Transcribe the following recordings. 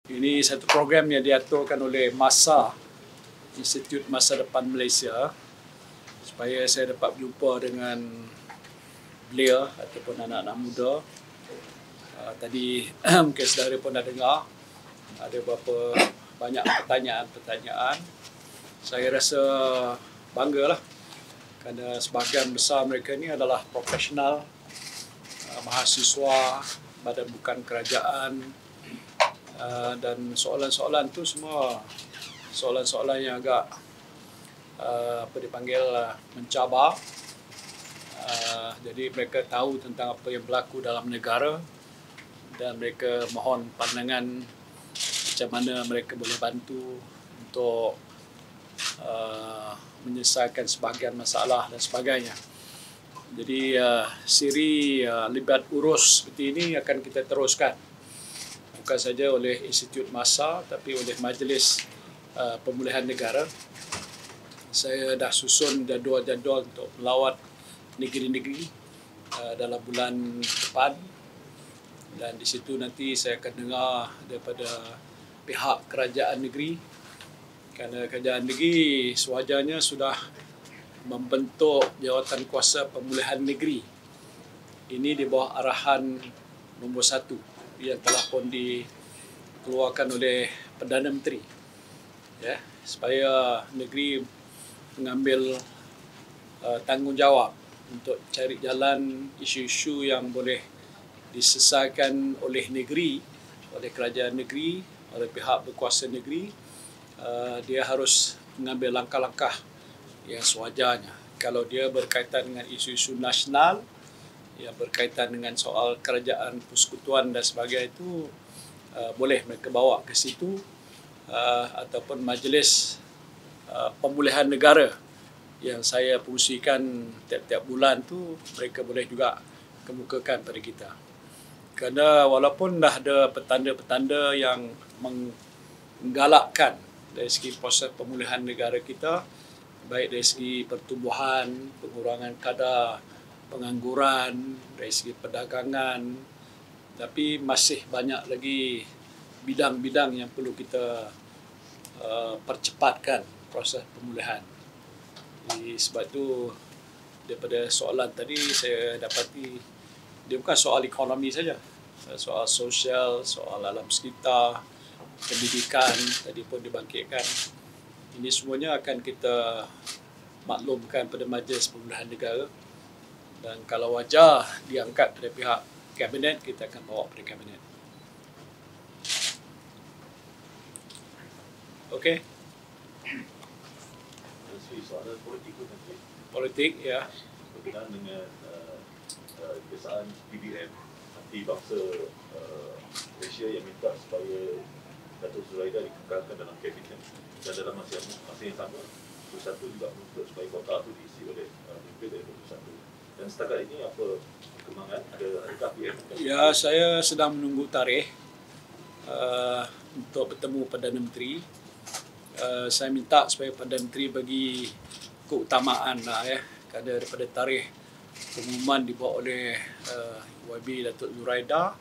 Ini satu program yang diaturkan oleh MASA, Institut Masa Depan Malaysia, supaya saya dapat berjumpa dengan belia ataupun anak-anak muda. Tadi mungkin saudara pun dah dengar ada beberapa banyak pertanyaan-pertanyaan. Saya rasa banggalah kerana sebahagian besar mereka ni adalah profesional, mahasiswa, badan bukan kerajaan, dan soalan-soalan tu semua soalan-soalan yang agak mencabar. Jadi mereka tahu tentang apa yang berlaku dalam negara dan mereka mohon pandangan macam mana mereka boleh bantu untuk menyelesaikan sebahagian masalah dan sebagainya. Jadi siri libat urus seperti ini akan kita teruskan, bukan saja oleh Institut Masa tapi oleh Majlis Pemulihan Negara. Saya dah susun jadual-jadual untuk melawat negeri-negeri dalam bulan depan, dan di situ nanti saya akan dengar daripada pihak kerajaan negeri, kerana kerajaan negeri sewajarnya sudah membentuk Jawatan Kuasa Pemulihan Negeri. Ini di bawah arahan nombor 1 yang telah pun dikeluarkan oleh Perdana Menteri, ya, supaya negeri mengambil tanggungjawab untuk cari jalan isu-isu yang boleh diselesaikan oleh negeri, oleh kerajaan negeri, oleh pihak berkuasa negeri. Dia harus mengambil langkah-langkah yang sewajarnya. Kalau dia berkaitan dengan isu-isu nasional, yang berkaitan dengan soal kerajaan persekutuan dan sebagainya, itu boleh mereka bawa ke situ, ataupun Majlis Pemulihan Negara yang saya fungsikan tiap-tiap bulan tu, mereka boleh juga kemukakan pada kita. Kerana walaupun dah ada petanda-petanda yang menggalakkan dari segi proses pemulihan negara kita, baik dari segi pertumbuhan, pengurangan kadar pengangguran, dari segi perdagangan, tapi masih banyak lagi bidang-bidang yang perlu kita percepatkan proses pemulihan. Jadi sebab itu daripada soalan tadi saya dapati dia bukan soal ekonomi saja, soal sosial, soal alam sekitar, pendidikan tadi pun dibangkitkan. Ini semuanya akan kita maklumkan pada Majlis Pemulihan Negara, dan kalau wajar diangkat dari pihak Kabinet, kita akan bawa pada Kabinet. Okey. Soalan politik pun nanti. Politik, ya. Berkenaan dengan kebiasaan PBM, anti bangsa Malaysia yang minta supaya Datuk Zuraida dikekalkan dalam Kabinet, dan dalam masa yang sama Satu juga menuntut supaya kota itu diisi oleh pemimpin dari Satu. Dan setakat ini apa perkembangan? Adakah PBM? Ya, saya sedang menunggu tarikh untuk bertemu Perdana Menteri. Saya minta supaya Perdana Menteri bagi keutamaan kerana daripada tarikh pengumuman dibuat oleh YB Datuk Zuraida,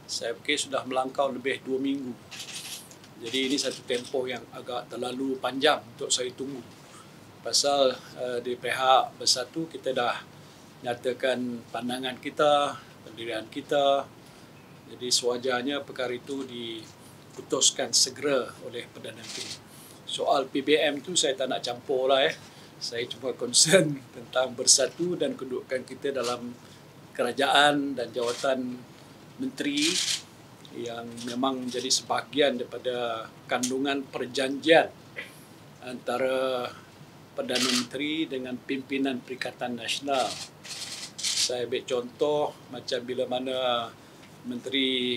saya fikir sudah melangkau lebih 2 minggu. Jadi ini satu tempoh yang agak terlalu panjang untuk saya tunggu. Pasal di pihak Bersatu kita dah nyatakan pandangan kita, pendirian kita. Jadi sewajarnya perkara itu diputuskan segera oleh Perdana Menteri. Soal PBM tu saya tak nak campur lah. Saya cuma concern tentang Bersatu dan kedudukan kita dalam kerajaan dan jawatan menteri yang memang menjadi sebahagian daripada kandungan perjanjian antara Perdana Menteri dengan pimpinan Perikatan Nasional. Saya ambil contoh macam bila mana Menteri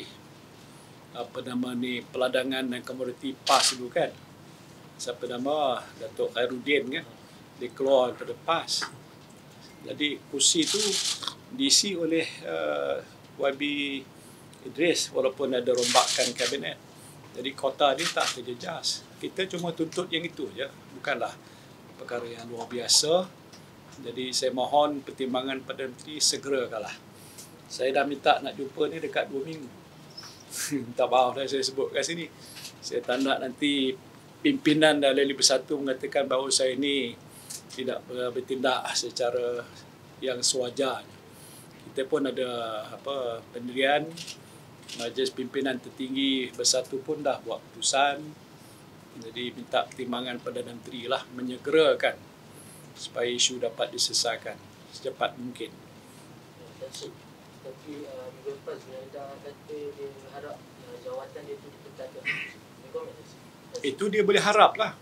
Peladangan dan Komoditi PAS dulu kan, siapa nama Datuk Khairuddin kan, dia keluar daripada PAS. Jadi kursi itu diisi oleh YB Idris walaupun ada rombakan Kabinet. Jadi kota dia tak terjejas. Kita cuma tuntut yang itu je, bukanlah perkara yang luar biasa. Jadi saya mohon pertimbangan Perdana Menteri segerakanlah. Saya dah minta nak jumpa ni dekat 2 minggu. Minta maaf lah saya sebut kat sini. Saya tak nak nanti pimpinan Dalil Bersatu mengatakan bahawa saya ini tidak bertindak secara yang sewajarnya. Kita pun ada pendirian Majlis Pimpinan Tertinggi Bersatu pun dah buat keputusan. Jadi minta pertimbangan Perdana Menteri lah menyegerakan supaya isu dapat diselesaikan secepat mungkin. Tapi minggu lepas Zuraida kata dia harap jawatan dia itu dipertahankan. Itu dia boleh harap lah.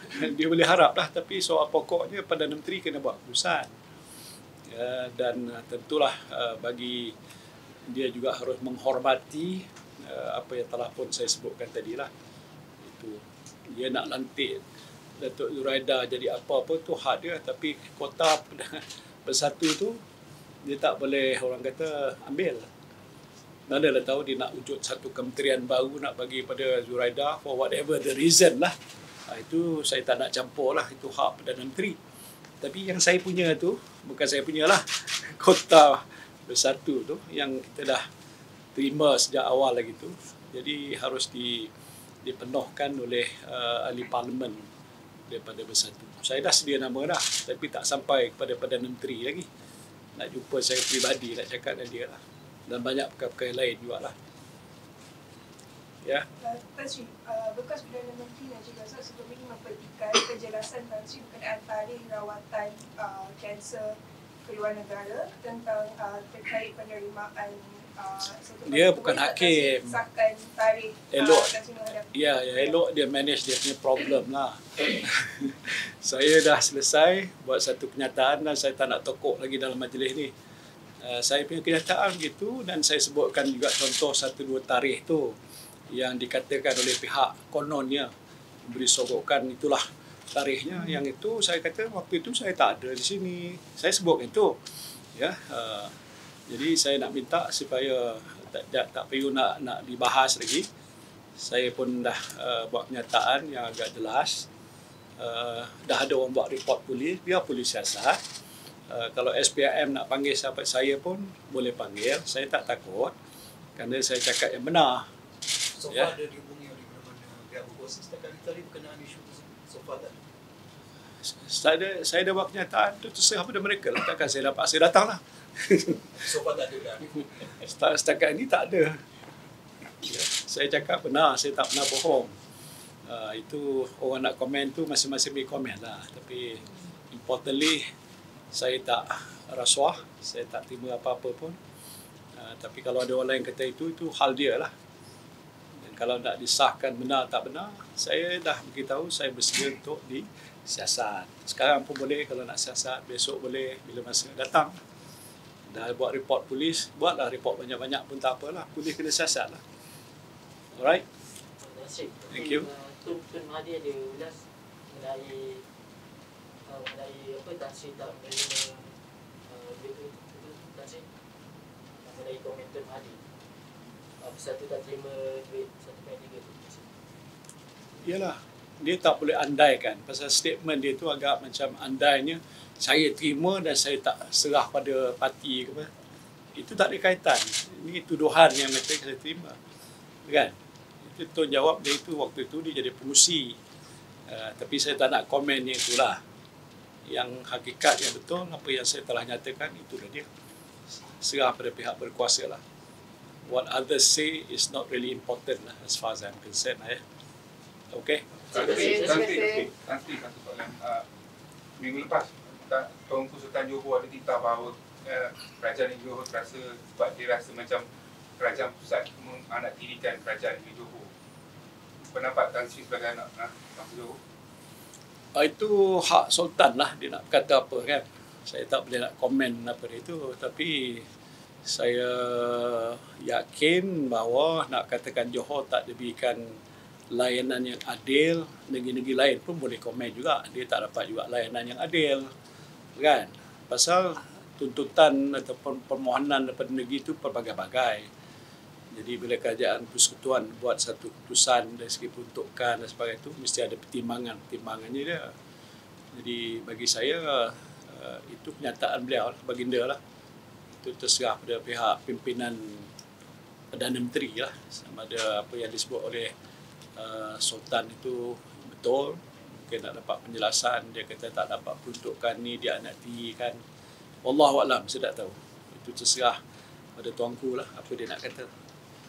Dia boleh harap lah, tapi soal pokoknya Perdana Menteri kena buat keputusan. Dan tentulah bagi dia juga harus menghormati apa yang telah pun saya sebutkan tadi lah. Itu dia nak lantik Datuk Zuraida jadi apa-apa tu hak dia, tapi kota Bersatu tu dia tak boleh orang kata ambil. Manalah tahu dia nak wujud satu kementerian baru nak bagi pada Zuraida for whatever the reason lah. Itu saya tak nak campur lah, itu hak Perdana Menteri. Tapi yang saya punya tu, bukan saya punya lah, Kota Bersatu tu yang kita dah terima sejak awal lagi tu. Jadi harus dipenuhkan oleh ahli parlimen daripada Bersatu. Saya dah sedia nama dah, tapi tak sampai kepada Perdana Menteri lagi. Nak jumpa saya peribadi, nak cakap dengan dia lah. Dan banyak perkara-perkara lain juga lah. Ya. Tan Sri, bekas Perdana Menteri Najib Razak sebelum ini memperhatikan kejelasan Tan Sri berkenaan tarikh rawatan kanser keluar negara tentang terkait penerimaan dia bukan hakim. Elok, elok dia manage dia punya problem lah. Saya dah selesai buat satu kenyataan dan saya tak nak tokok lagi dalam majlis ni. Saya punya kenyataan begitu dan saya sebutkan juga contoh 1-2 tarikh tu yang dikatakan oleh pihak kononnya beri sogokan itulah tarikhnya. Yang itu saya kata waktu itu saya tak ada di sini. Saya sebutkan itu. Ya. Jadi saya nak minta supaya tak perlu nak dibahas lagi. Saya pun dah buat kenyataan yang agak jelas. Dah ada orang buat report polis, biar polis siasat. Kalau SPRM nak panggil sahabat saya pun boleh panggil. Saya tak takut kerana saya cakap yang benar. So far ada dihubungi oleh mana-mana pihak berkuasa setakat tadi berkenaan isu tersebut? So far tak? Saya dah buat kenyataan tu terserah pada mereka lah. Takkan saya dapat saya datang lah. So far tak ada dah? Setakat ini tak ada. Saya cakap benar, saya tak pernah bohong. Itu orang nak komen tu masing-masing boleh komen lah. Tapi importantly, saya tak rasuah, saya tak terima apa-apa pun. Tapi kalau ada orang lain kata itu hal dia lah. Dan kalau nak disahkan benar tak benar, saya dah beritahu saya bersedia untuk disiasat. Sekarang pun boleh, kalau nak siasat, besok boleh, bila masa datang. Dah buat report polis, buatlah report banyak-banyak pun tak apalah. Polis kena siasat lah. Alright? Thank you. Tun Mahathir ada ulas mengenai apa Tan Sri tak menerima Tan Sri mengenai komen Tun Mahathir. Bersatu tak terima duit 1.3 tu. Yalah, dia tak boleh andaikan. Pasal statement dia tu agak macam andainya saya terima dan saya tak serah pada parti ke apa. Itu tak ada kaitan. Ini tuduhan yang saya terima. Kan? Itu Tun jawab dia itu waktu itu dia jadi pengusi. Tapi saya tak nak komen yang itulah. Yang hakikat yang betul, apa yang saya telah nyatakan, itulah dia. Serah pada pihak berkuasa lah. What others say is not really important lah, as far as I'm concerned. Okay? Nanti satu soalan. Minggu lepas, Tuanku Sultan Johor ada titah bahawa kerajaan negeri Johor terasa sebab dia rasa macam kerajaan pusat menanaktirikan kerajaan negeri Johor. Pendapat Tan Sri sebagai anak bangsa Johor? Itu hak Sultan lah, dia nak kata apa kan. Saya tak boleh nak komen apa dia itu. Tapi saya yakin bahawa nak katakan Johor tak diberikan layanan yang adil, negeri-negeri lain pun boleh komen juga. Dia tak dapat juga layanan yang adil. Kan? Pasal tuntutan ataupun permohonan daripada negeri itu berbagai-bagai. Jadi bila kerajaan persekutuan buat satu keputusan dari segi peruntukan dan sebagainya itu, mesti ada pertimbangannya dia. Jadi bagi saya, itu kenyataan beliau, baginda lah. Itu terserah pada pihak pimpinan Perdana Menteri lah, sama ada apa yang disebut oleh Sultan itu betul, mungkin nak dapat penjelasan, dia kata tak dapat peruntukan ni, dia nak tinggikan. Wallahualam, saya tak tahu. Itu terserah pada tuanku lah, apa dia nak kata.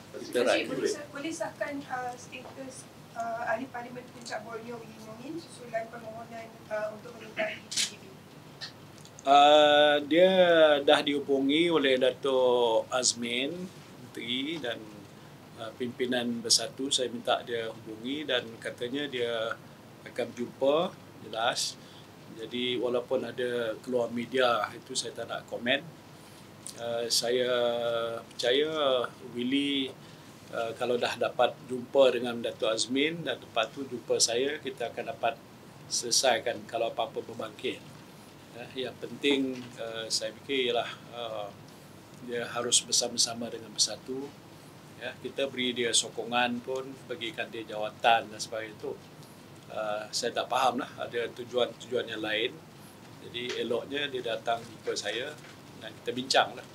Kita Encik, rakyat. boleh sahkan status Ahli Parlimen Puncak Borneo Willy Momin susulan permohonan untuk menyertai PBB? Dia dah dihubungi oleh Dato' Azmin Menteri dan pimpinan Bersatu. Saya minta dia hubungi dan katanya dia akan jumpa, jelas. Jadi walaupun ada keluar media, itu saya tak nak komen. Saya percaya Willy kalau dah dapat jumpa dengan Dato' Azmin dan lepas tu jumpa saya, kita akan dapat selesaikan kalau apa-apa berbangkit. Yang penting saya fikir ialah dia harus bersama-sama dengan Bersatu. Ya, kita beri dia sokongan pun, bagikan dia jawatan dan sebagainya itu. Saya tak faham lah, ada tujuan-tujuan yang lain. Jadi eloknya dia datang jumpa saya dan kita bincang lah.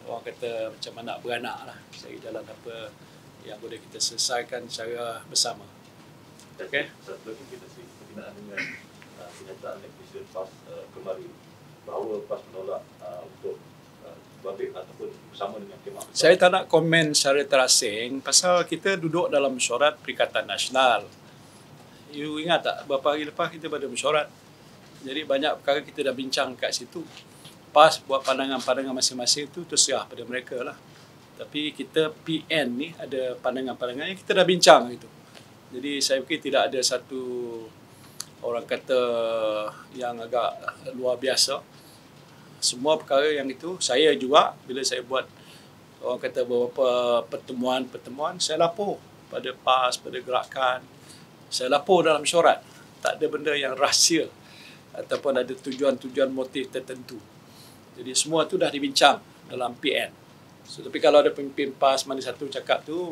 Orang kata macam anak beranak lah, cari jalan apa yang boleh kita selesaikan secara bersama. Okey? Satu lagi kita berkenaan dengan kenyataan yang Presiden PAS kemarin bahawa PAS menolak untuk berbabit ataupun bersama dengan Khemah. Saya tak nak komen secara terasing pasal kita duduk dalam mesyuarat Perikatan Nasional. You ingat tak beberapa hari lepas kita pada mesyuarat? Jadi banyak perkara kita dah bincang kat situ. PAS buat pandangan-pandangan masing-masing itu terserah pada mereka lah. Tapi kita PN ni ada pandangan-pandangan yang kita dah bincang itu. Jadi saya fikir tidak ada satu orang kata yang agak luar biasa. Semua perkara yang itu, saya juga bila saya buat orang kata beberapa pertemuan, saya lapor pada PAS, pada gerakan. Saya lapor dalam mesyuarat. Tak ada benda yang rahsia ataupun ada tujuan-tujuan motif tertentu. Jadi semua tu dah dibincang dalam PN. So, tapi kalau ada pemimpin PAS mana satu cakap tu,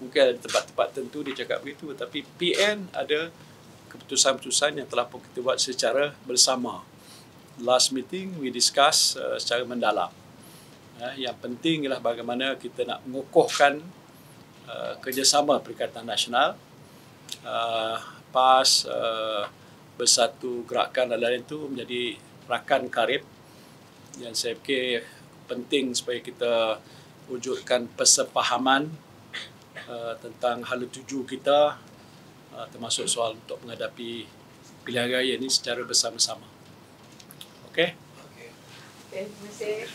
mungkin ada tempat-tempat tertentu dia cakap begitu. Tapi PN ada keputusan-keputusan yang telah pun kita buat secara bersama. Last meeting we discuss secara mendalam. Yang penting ialah bagaimana kita nak mengukuhkan kerjasama Perikatan Nasional, PAS, Bersatu, Gerakan dan lain-lain itu menjadi rakan karib yang saya fikir penting supaya kita wujudkan persefahaman tentang hala tuju kita, termasuk soal untuk menghadapi pilihan raya ini secara bersama-sama. Okey? Terima kasih.